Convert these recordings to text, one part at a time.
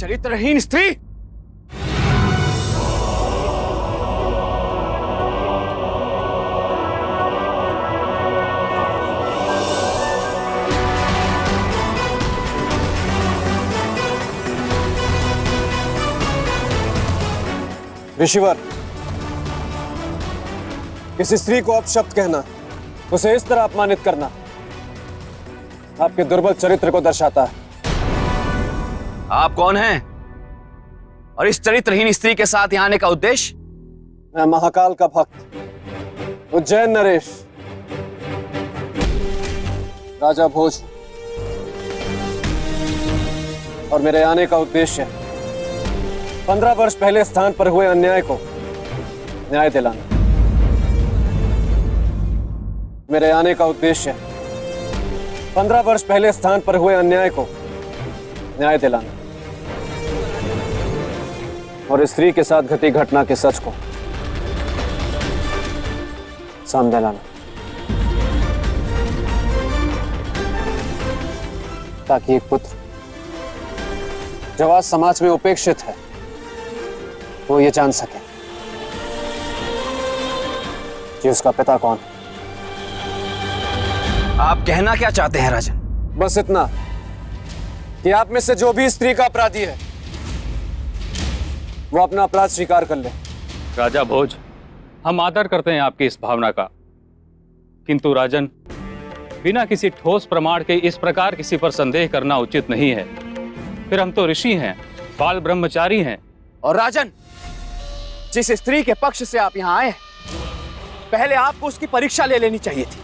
चरित्रहीन स्त्री! ऋषिवर, किसी स्त्री को अपशब्द कहना, उसे इस तरह अपमानित करना आपके दुर्बल चरित्र को दर्शाता है। आप कौन हैं? और इस चरित्रहीन स्त्री के साथ यहाँ आने का उद्देश्य? मैं महाकाल का भक्त उज्जैन नरेश, राजा भोज, और मेरे आने का उद्देश्य है 15 वर्ष पहले स्थान पर हुए अन्याय को न्याय दिलाना। मेरे आने का उद्देश्य है 15 वर्ष पहले स्थान पर हुए अन्याय को न्याय दिलाना और स्त्री के साथ घटी घटना के सच को सामने लाना, ताकि एक पुत्र जो आज समाज में उपेक्षित है वो ये जान सके कि उसका पिता कौन है। आप कहना क्या चाहते हैं राजन? बस इतना कि आप में से जो भी स्त्री का अपराधी है वो अपना अपराध स्वीकार कर ले। राजा भोज, हम आदर करते हैं आपकी इस भावना का, किंतु राजन, बिना किसी ठोस प्रमाण के इस प्रकार किसी पर संदेह करना उचित नहीं है। फिर हम तो ऋषि हैं, बाल ब्रह्मचारी हैं। और राजन, जिस स्त्री के पक्ष से आप यहाँ आए, पहले आपको उसकी परीक्षा ले लेनी चाहिए थी।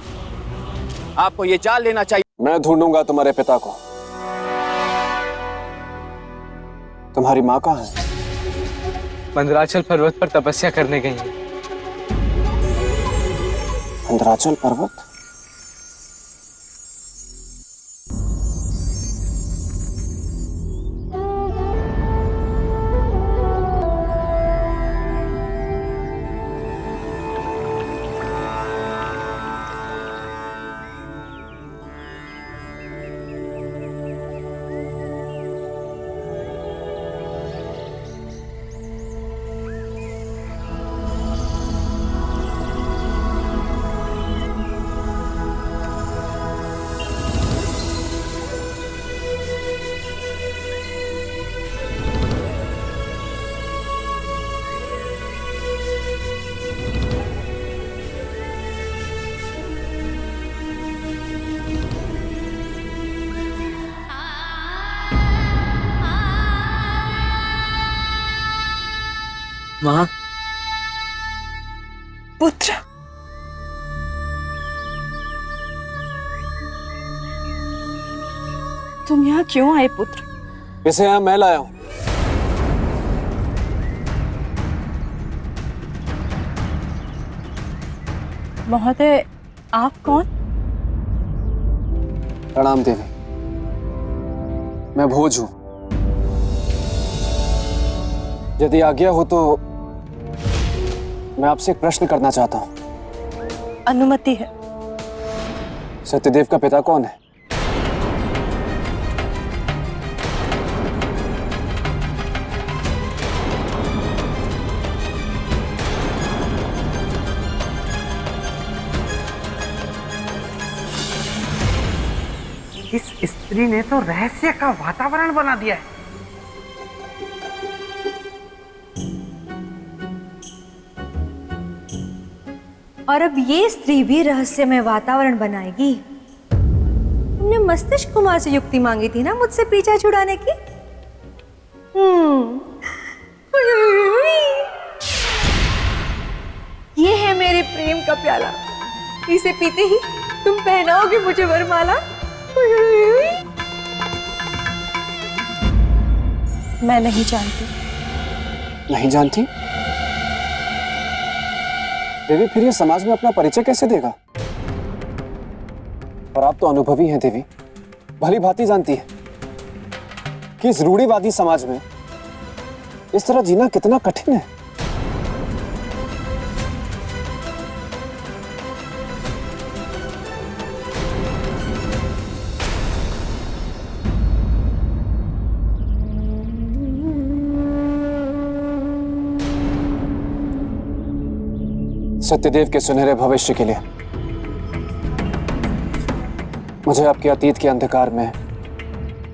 आपको ये जान लेना चाहिए। मैं ढूंढूंगा तुम्हारे पिता को। तुम्हारी माँ कहाँ है? मंदराचल पर्वत पर तपस्या करने गई है। मंदराचल पर्वत? मां, पुत्र, तुम यहाँ क्यों आए पुत्र? इसे यहाँ मैं लाया हूं। महोदय, आप कौन? प्रणाम देवी, मैं भोज हूं। यदि आज्ञा हो तो मैं आपसे एक प्रश्न करना चाहता हूं। अनुमति है। सत्यदेव का पिता कौन है? इस स्त्री ने तो रहस्य का वातावरण बना दिया है। और अब ये स्त्री भी रहस्यमय वातावरण बनाएगी। तुमने मस्तिष्क कुमार से युक्ति मांगी थी ना मुझसे पीछा छुड़ाने की। ये है मेरे प्रेम का प्याला, इसे पीते ही तुम पहनाओगे मुझे वरमाला। मैं नहीं जानती। नहीं जानती? देवी, फिर ये समाज में अपना परिचय कैसे देगा? और आप तो अनुभवी हैं देवी, भली भांति जानती है कि इस रूढ़िवादी समाज में इस तरह जीना कितना कठिन है। सत्यदेव के सुनहरे भविष्य के लिए मुझे आपके अतीत के अंधकार में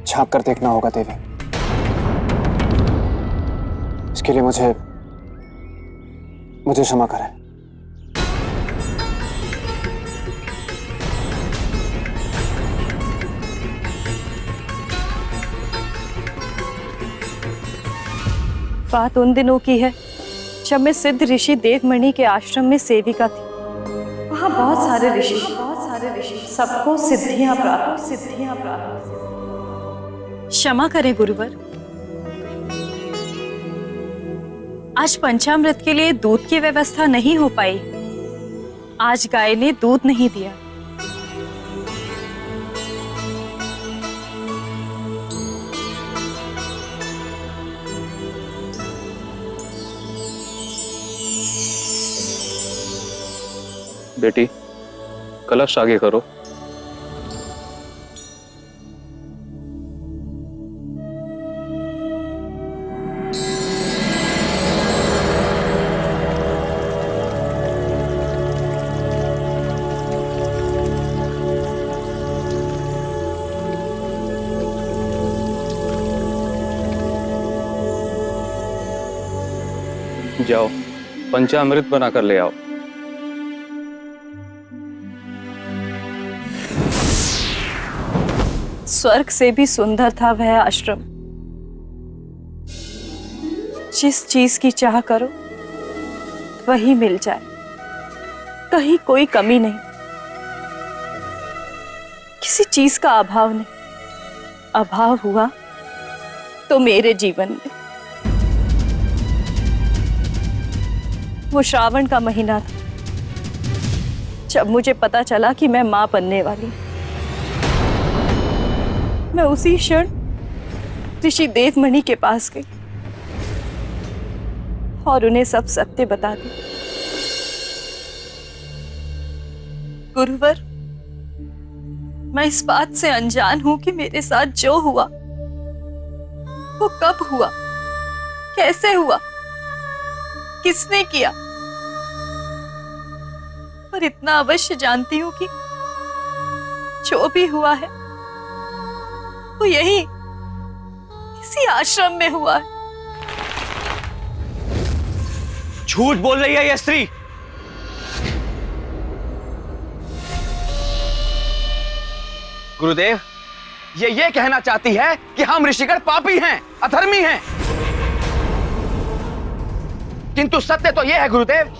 झांक कर देखना होगा देवी। इसके लिए मुझे क्षमा करें। बात उन दिनों की है जब मैं सिद्ध ऋषि देवमणि के आश्रम में सेविका थी। वहाँ बहुत सारे ऋषि सबको सिद्धियां प्राप्त। क्षमा करें गुरुवर, आज पंचामृत के लिए दूध की व्यवस्था नहीं हो पाई। आज गाय ने दूध नहीं दिया। बेटी, कलश आगे करो। जाओ, पंचामृत बनाकर ले आओ। स्वर्ग से भी सुंदर था वह आश्रम। जिस चीज की चाह करो वही मिल जाए, कहीं कोई कमी नहीं, किसी चीज का अभाव नहीं। अभाव हुआ तो मेरे जीवन में। वो श्रावण का महीना था जब मुझे पता चला कि मैं मां बनने वाली। मैं उसी क्षण ऋषि देवमणि के पास गई और उन्हें सब सत्य बता दी। गुरुवर, मैं इस बात से अनजान हूं कि मेरे साथ जो हुआ वो कब हुआ, कैसे हुआ, किसने किया। पर इतना अवश्य जानती हूं कि जो भी हुआ है वो यही किसी आश्रम में हुआ है। झूठ बोल रही है यह स्त्री। गुरुदेव, ये कहना चाहती है कि हम ऋषिगण पापी हैं, अधर्मी हैं। किंतु सत्य तो यह है गुरुदेव,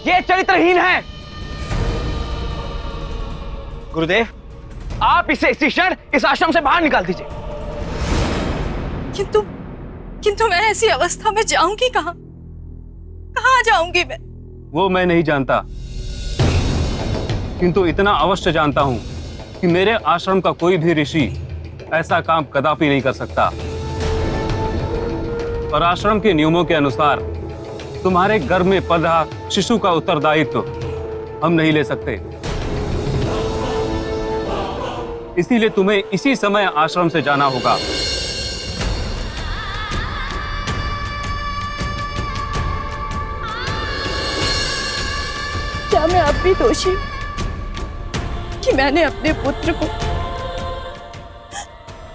ये चरित्रहीन है। गुरुदेव, आप इसे इसी क्षण इस आश्रम से बाहर निकाल दीजिए। किंतु मैं ऐसी अवस्था में जाऊंगी कहां? कहां जाऊंगी मैं? वो मैं नहीं जानता, किंतु इतना अवश्य जानता हूं कि मेरे आश्रम का कोई भी ऋषि ऐसा काम कदापि नहीं कर सकता। और आश्रम के नियमों के अनुसार तुम्हारे गर्भ में पल रहा शिशु का उत्तरदायित्व हम नहीं ले सकते। इसीलिए तुम्हें इसी समय आश्रम से जाना होगा। क्या मैं अब भी दोषी कि मैंने अपने पुत्र को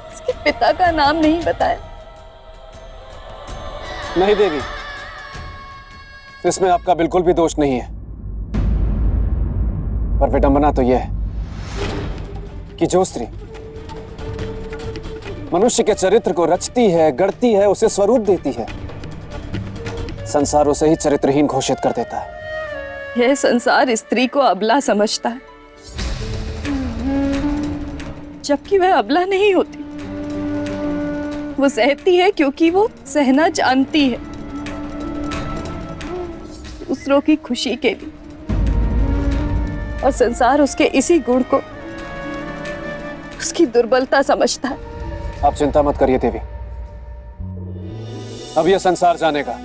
उसके पिता का नाम नहीं बताया? नहीं देवी, इसमें आपका बिल्कुल भी दोष नहीं है। पर विडंबना तो यह है कि जो स्त्री मनुष्य के चरित्र को रचती है, गढ़ती है, उसे स्वरूप देती है, संसार उसे ही चरित्रहीन घोषित कर देता है। यह संसार स्त्री को अबला समझता है, जबकि वह अबला नहीं होती। वो सहती है क्योंकि वो सहना जानती है, दूसरों की खुशी के लिए। और संसार उसके इसी गुण को उसकी दुर्बलता समझता है। आप चिंता मत करिए देवी, अब यह संसार जानेगा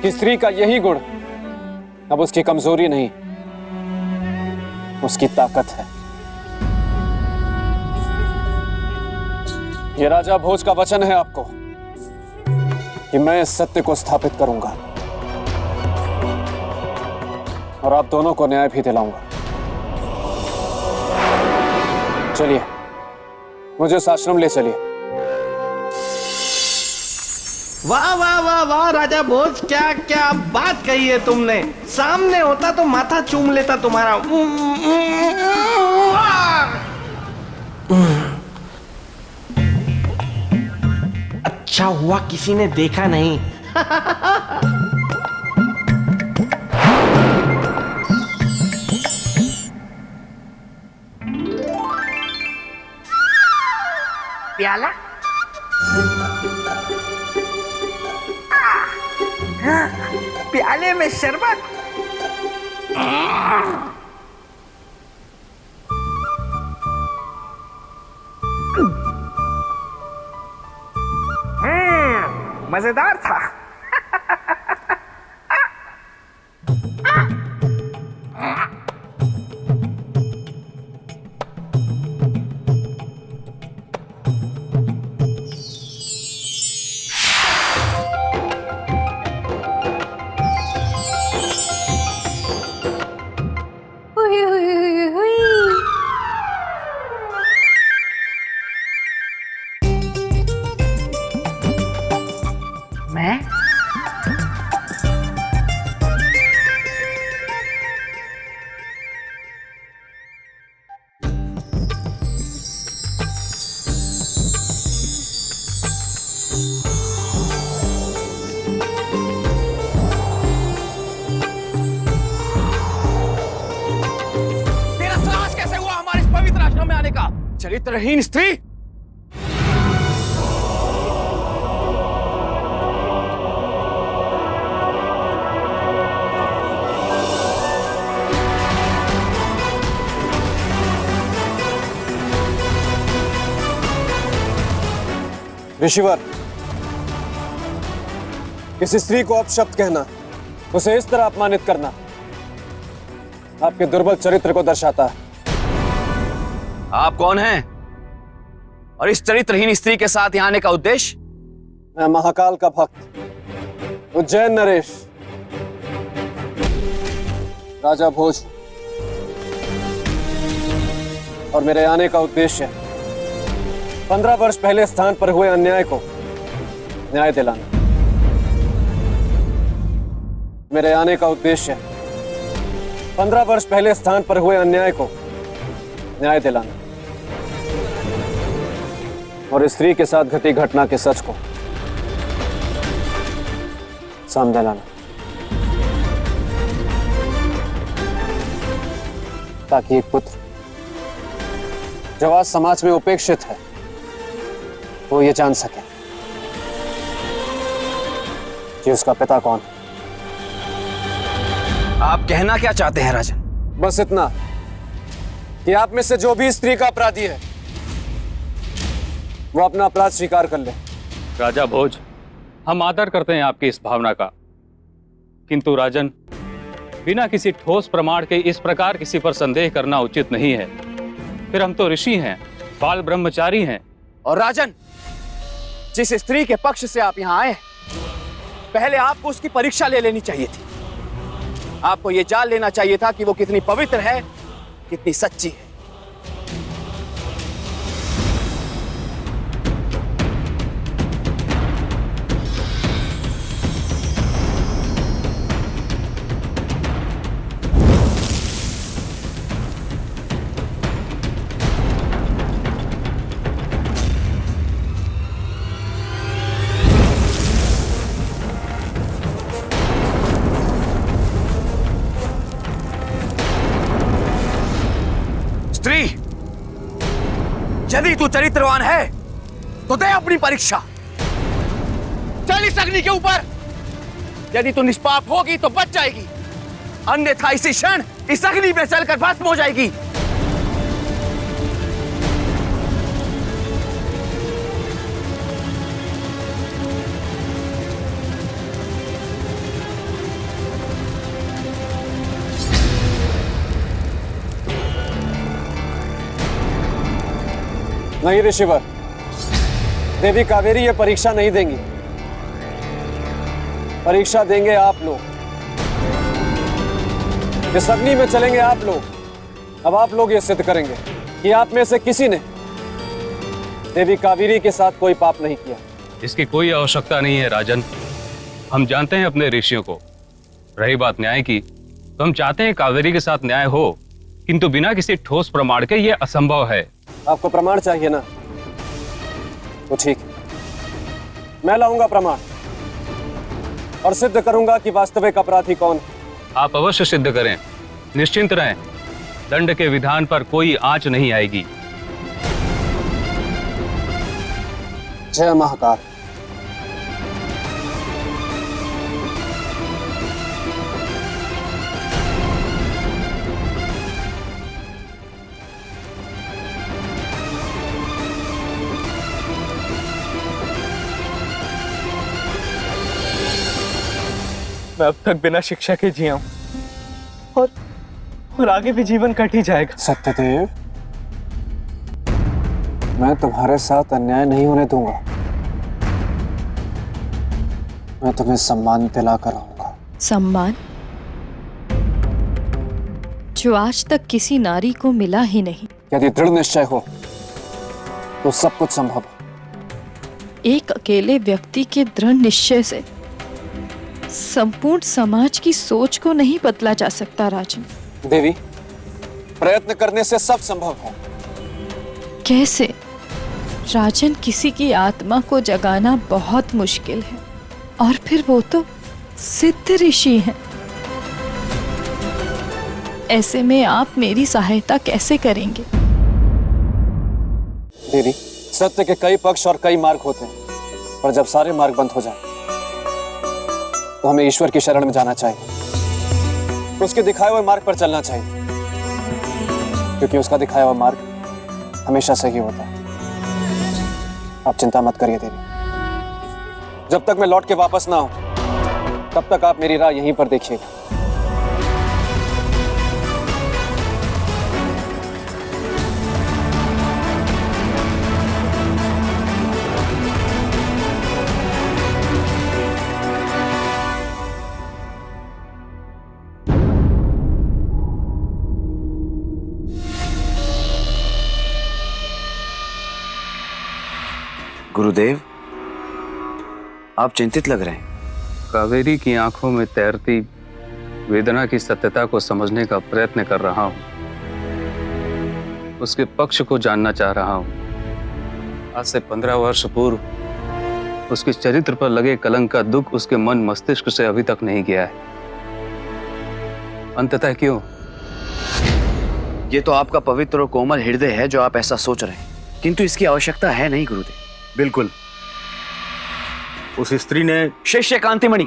कि स्त्री का यही गुण अब उसकी कमजोरी नहीं, उसकी ताकत है। यह राजा भोज का वचन है आपको कि मैं इस सत्य को स्थापित करूंगा। और आप दोनों को न्याय भी दिलाऊंगा। चलिए, मुझे इस आश्रम ले चलिए। वाह वाह वाह वाह राजा भोज, क्या क्या बात कही है तुमने। सामने होता तो माथा चूम लेता तुम्हारा। अच्छा हुआ किसी ने देखा नहीं। प्याला प्याले में शरबत। मजेदार था। हुई हुई हुई हुई। मैं तेरा साहस कैसे हुआ हमारे इस पवित्र आश्रम में आने का, चरित्रहीन स्त्री? ऋषिवर, किसी स्त्री को अपशब्द कहना, उसे इस तरह अपमानित करना आपके दुर्बल चरित्र को दर्शाता है। आप कौन हैं और इस चरित्रहीन स्त्री के साथ यहाँ आने का उद्देश्य? मैं महाकाल का भक्त उज्जैन नरेश, राजा भोज, और मेरे आने का उद्देश्य 15 वर्ष पहले स्थान पर हुए अन्याय को न्याय दिलाना। मेरे आने का उद्देश्य 15 वर्ष पहले स्थान पर हुए अन्याय को न्याय दिलाना और स्त्री के साथ घटी घटना के सच को सामने लाना, ताकि एक पुत्र जो आज समाज में उपेक्षित है वो ये जान सके कि उसका पिता कौन है। आप कहना क्या चाहते हैं राजन? बस इतना कि आप में से जो भी स्त्री का अपराधी है वो अपना अपराध स्वीकार कर ले। राजा भोज, हम आदर करते हैं आपकी इस भावना का, किंतु राजन, बिना किसी ठोस प्रमाण के इस प्रकार किसी पर संदेह करना उचित नहीं है। फिर हम तो ऋषि हैं, बाल ब्रह्मचारी हैं। और राजन, जिस स्त्री के पक्ष से आप यहाँ आए, पहले आपको उसकी परीक्षा ले लेनी चाहिए थी। आपको यह जान लेना चाहिए था कि वो कितनी पवित्र है, कितनी सच्ची है। स्त्री, यदि तू चरित्रवान है तो दे अपनी परीक्षा। चल इस अग्नि के ऊपर। यदि तू निष्पाप होगी तो बच जाएगी, अन्यथा इसी क्षण इस अग्नि में चलकर भस्म हो जाएगी। नहीं ऋषिवर, देवी कावेरी ये परीक्षा नहीं देंगी। परीक्षा देंगे आप लोग। इस अग्नि में चलेंगे आप लोग। अब आप लोग ये सिद्ध करेंगे कि आप में से किसी ने देवी कावेरी के साथ कोई पाप नहीं किया। इसकी कोई आवश्यकता नहीं है राजन। हम जानते हैं अपने ऋषियों को। रही बात न्याय की, तो हम चाहते हैं कावेरी के साथ न्याय हो, किंतु बिना किसी ठोस प्रमाण के यह असंभव है। आपको प्रमाण चाहिए ना, तो ठीक, मैं लाऊंगा प्रमाण और सिद्ध करूंगा कि वास्तविक अपराधी कौन है। आप अवश्य सिद्ध करें, निश्चिंत रहें। दंड के विधान पर कोई आंच नहीं आएगी। जय महाकाल। मैं अब तक बिना शिक्षा के जिया हूं और आगे भी जीवन कट ही जाएगा। सत्यदेव, मैं तुम्हारे साथ अन्याय नहीं होने दूंगा। मैं तुम्हें सम्मान दिलाकर रहूंगा। सम्मान जो आज तक किसी नारी को मिला ही नहीं। यदि दृढ़ निश्चय हो तो सब कुछ संभव है। एक अकेले व्यक्ति के दृढ़ निश्चय से संपूर्ण समाज की सोच को नहीं बदला जा सकता राजन। देवी, प्रयत्न करने से सब संभव है। कैसे? राजन, किसी की आत्मा को जगाना बहुत मुश्किल है, और फिर वो तो सिद्ध ऋषि हैं। ऐसे में आप मेरी सहायता कैसे करेंगे? देवी, सत्य के कई पक्ष और कई मार्ग होते हैं, पर जब सारे मार्ग बंद हो जाए तो हमें ईश्वर की शरण में जाना चाहिए। उसके दिखाए हुए मार्ग पर चलना चाहिए, क्योंकि उसका दिखाया हुआ मार्ग हमेशा सही होता है। आप चिंता मत करिए देवी। जब तक मैं लौट के वापस ना आऊं, तब तक आप मेरी राह यहीं पर देखिएगा। गुरुदेव, आप चिंतित लग रहे हैं। कावेरी की आंखों में तैरती वेदना की सत्यता को समझने का प्रयत्न कर रहा हूं। उसके पक्ष को जानना चाह रहा हूं। आज से 15 वर्ष पूर्व उसके चरित्र पर लगे कलंक का दुख उसके मन मस्तिष्क से अभी तक नहीं गया है। अंततः क्यों? ये तो आपका पवित्र और कोमल हृदय है जो आप ऐसा सोच रहे हैं, किंतु इसकी आवश्यकता है नहीं गुरुदेव। बिल्कुल। उस स्त्री ने शिष्य कांतिमणि,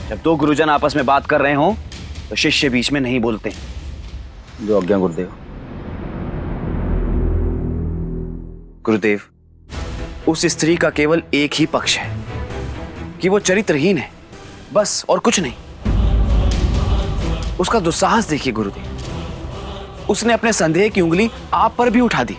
जब दो गुरुजन आपस में बात कर रहे हो तो शिष्य बीच में नहीं बोलते। जो आज्ञा गुरुदेव। गुरुदेव, उस स्त्री का केवल एक ही पक्ष है कि वो चरित्रहीन है, बस, और कुछ नहीं। उसका दुस्साहस देखिए गुरुदेव। उसने अपने संदेह की उंगली आप पर भी उठा दी।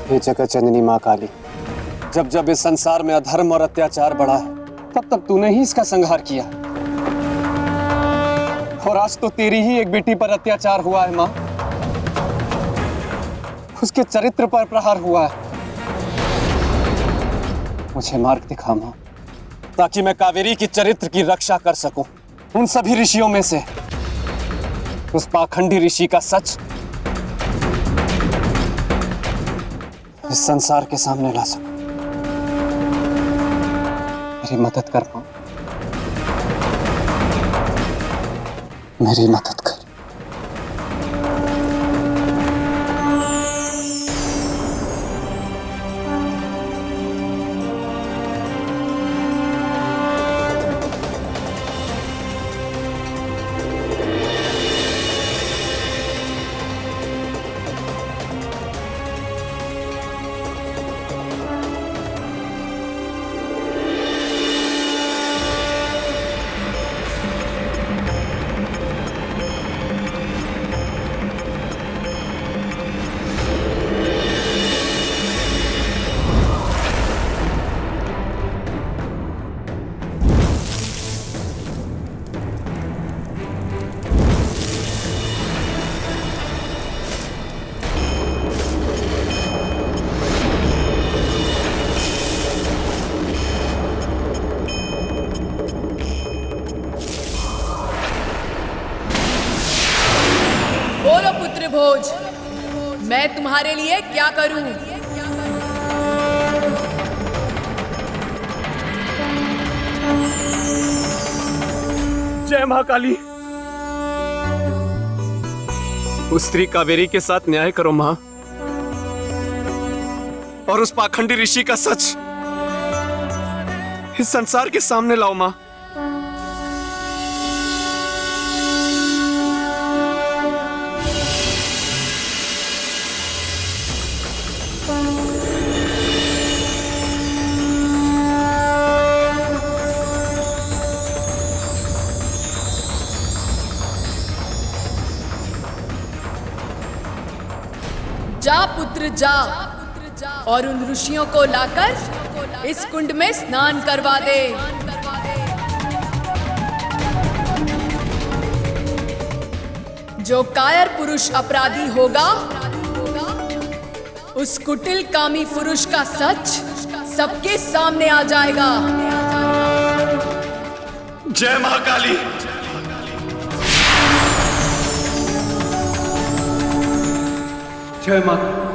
हे जगत जननी मां काली, जब जब इस संसार में अधर्म और अत्याचार बढ़ा है, तब तब तूने ही इसका संहार किया। और आज तो तेरी ही एक बेटी पर अत्याचार हुआ है मां। उसके चरित्र पर प्रहार हुआ है। मुझे मार्ग दिखा मां, ताकि मैं कावेरी की चरित्र की रक्षा कर सकूं। उन सभी ऋषियों में से उस पाखंडी ऋषि का सच इस संसार के सामने ला सकूं। मेरी मदद कर पाऊं, मेरी मदद कर। बताइए क्या करूं? जय महाकाली। उस स्त्री कावेरी के साथ न्याय करो मां, और उस पाखंडी ऋषि का सच इस संसार के सामने लाओ मां। जा पुत्र जा, और उन ऋषियों को लाकर इस कुंड में स्नान करवा दे। जो कायर पुरुष अपराधी होगा, उस कुटिल कामी पुरुष का सच सबके सामने आ जाएगा। जय महाकाली। जय माता।